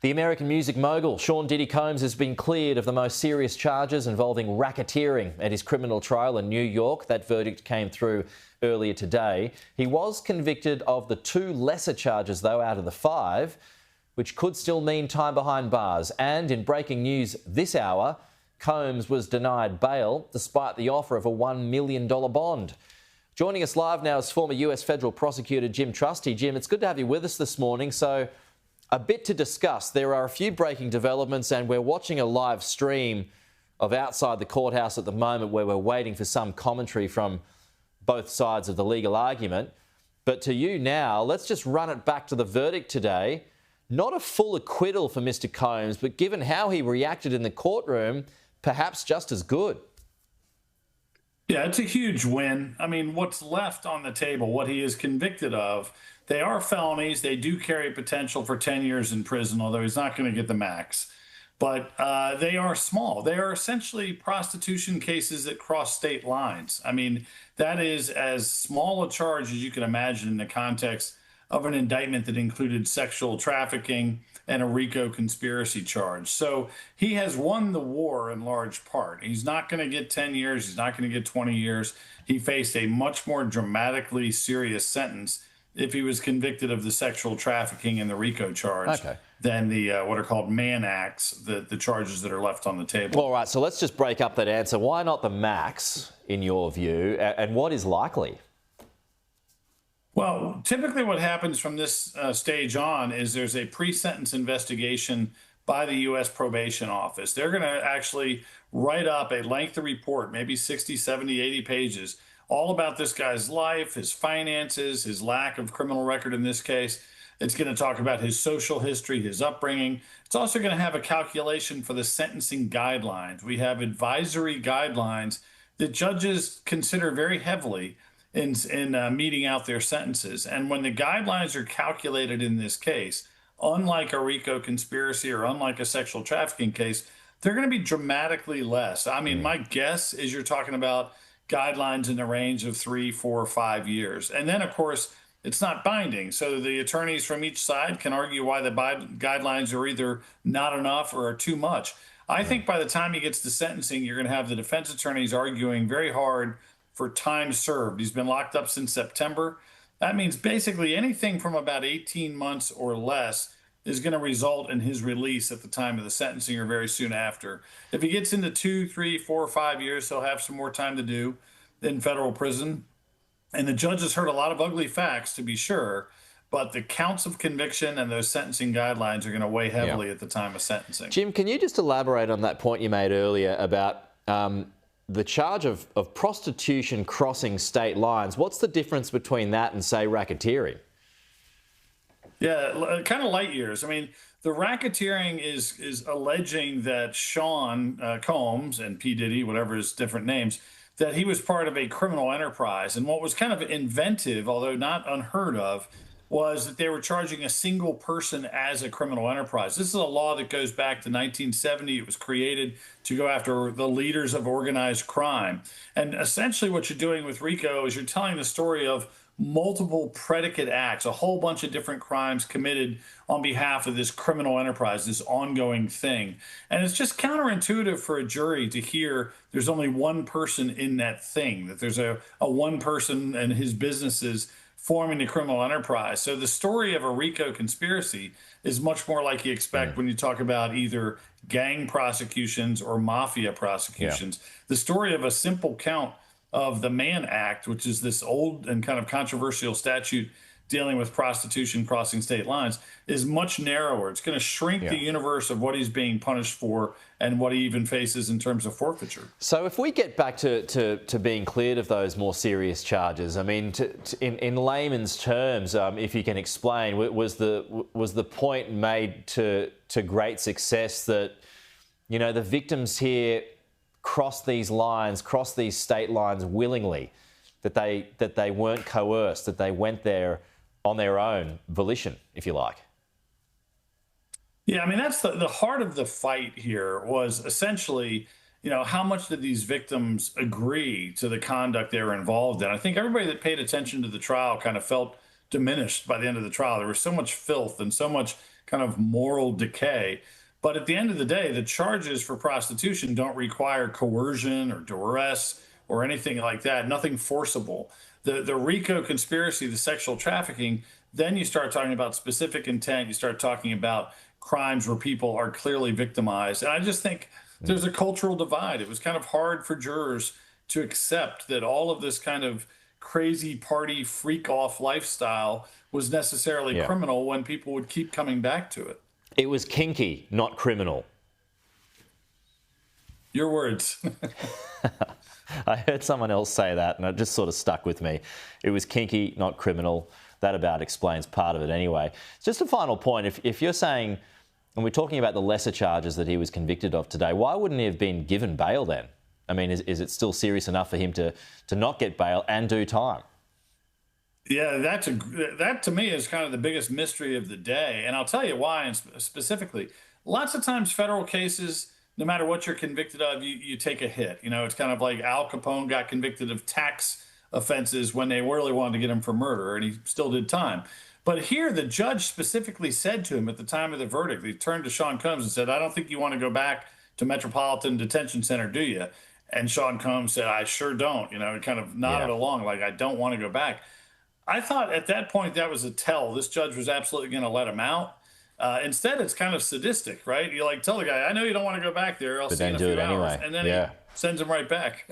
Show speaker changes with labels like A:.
A: The American music mogul Sean Diddy Combs has been cleared of the most serious charges involving racketeering at his criminal trial in New York. That verdict came through earlier today. He was convicted of the 2 lesser charges, though, out of the 5, which could still mean time behind bars. And in breaking news this hour, Combs was denied bail despite the offer of a $1 million bond. Joining us live now is former US federal prosecutor Jim Trusty. Jim, it's good to have you with us this morning. So, a bit to discuss. There are a few breaking developments and we're watching a live stream of outside the courthouse at the moment where we're waiting for some commentary from both sides of the legal argument. But to you now, let's just run it back to the verdict today. Not a full acquittal for Mr. Combs, but given how he reacted in the courtroom, perhaps just as good.
B: Yeah, it's a huge win. I mean, what's left on the table, what he is convicted of, they are felonies. They do carry potential for 10 years in prison, although he's not going to get the max. But they are small. They are essentially prostitution cases that cross state lines. I mean, that is as small a charge as you can imagine in the context of an indictment that included sexual trafficking and a RICO conspiracy charge. So he has won the war in large part. He's not going to get 10 years. He's not going to get 20 years. He faced a much more dramatically serious sentence if he was convicted of the sexual trafficking and the RICO charge than the what are called Mann Acts, the charges that are left on the table.
A: All right, so let's just break up that answer. Why not the max, in your view, and what is likely?
B: Well, typically what happens from this stage on is there's a pre-sentence investigation by the U.S. Probation Office. They're going to actually write up a lengthy report, maybe 60, 70, 80 pages, all about this guy's life, his finances, his lack of criminal record in this case. It's going to talk about his social history, his upbringing. It's also going to have a calculation for the sentencing guidelines. We have advisory guidelines that judges consider very heavily in meting out their sentences. And when the guidelines are calculated in this case, unlike a RICO conspiracy or unlike a sexual trafficking case, they're going to be dramatically less. I mean, my guess is you're talking about guidelines in the range of 3, 4, 5 years. And then, of course, it's not binding. So the attorneys from each side can argue why the guidelines are either not enough or are too much. I think by the time he gets to sentencing, you're going to have the defense attorneys arguing very hard for time served. He's been locked up since September. That means basically anything from about 18 months or less is going to result in his release at the time of the sentencing or very soon after. If he gets into 2, 3, 4, 5 years, he'll have some more time to do in federal prison. And the judge has heard a lot of ugly facts, to be sure, but the counts of conviction and those sentencing guidelines are going to weigh heavily at the time of sentencing.
A: Jim, can you just elaborate on that point you made earlier about the charge of prostitution crossing state lines? What's the difference between that and, say, racketeering?
B: Yeah, kind of light years. I mean, the racketeering is alleging that Sean Combs and P. Diddy, whatever his different names, that he was part of a criminal enterprise. And what was kind of inventive, although not unheard of, was that they were charging a single person as a criminal enterprise. This is a law that goes back to 1970. It was created to go after the leaders of organized crime. And essentially what you're doing with RICO is you're telling the story of multiple predicate acts, a whole bunch of different crimes committed on behalf of this criminal enterprise, this ongoing thing. And it's just counterintuitive for a jury to hear there's only one person in that thing, that there's a one person and his businesses forming the criminal enterprise. So the story of a RICO conspiracy is much more like you expect when you talk about either gang prosecutions or mafia prosecutions. The story of a simple count of the Mann Act, which is this old and kind of controversial statute dealing with prostitution crossing state lines, is much narrower. It's going to shrink the universe of what he's being punished for and what he even faces in terms of forfeiture.
A: So if we get back to being cleared of those more serious charges, I mean, in layman's terms, if you can explain, was the point made to great success that, you know, the victims here cross these lines, cross these state lines willingly, that they weren't coerced, that they went there on their own volition, if you like?
B: Yeah, I mean, that's the heart of the fight here was essentially, you know, how much did these victims agree to the conduct they were involved in? I think everybody that paid attention to the trial kind of felt diminished by the end of the trial. There was so much filth and so much kind of moral decay. But at the end of the day, the charges for prostitution don't require coercion or duress or anything like that, nothing forcible. The RICO conspiracy, the sexual trafficking, then you start talking about specific intent. You start talking about crimes where people are clearly victimized. And I just think there's a cultural divide. It was kind of hard for jurors to accept that all of this kind of crazy party freak off lifestyle was necessarily criminal when people would keep coming back to it.
A: It was kinky, not criminal.
B: Your words.
A: I heard someone else say that, and it just sort of stuck with me. It was kinky, not criminal. That about explains part of it anyway. Just a final point. If you're saying, and we're talking about the lesser charges that he was convicted of today, why wouldn't he have been given bail then? I mean, is it still serious enough for him to not get bail and do time?
B: Yeah, that to me is kind of the biggest mystery of the day. And I'll tell you why, and specifically, lots of times federal cases, no matter what you're convicted of, you take a hit. You know, it's kind of like Al Capone got convicted of tax offenses when they really wanted to get him for murder, and he still did time. But here, the judge specifically said to him at the time of the verdict, he turned to Sean Combs and said, "I don't think you want to go back to Metropolitan Detention Center, do you?" And Sean Combs said, "I sure don't." You know, he kind of nodded along like, "I don't want to go back." I thought at that point that was a tell. This judge was absolutely going to let him out. Instead, it's kind of sadistic, right? You like tell the guy, "I know you don't want to go back there. I'll see you in a few hours," and then he sends him right back.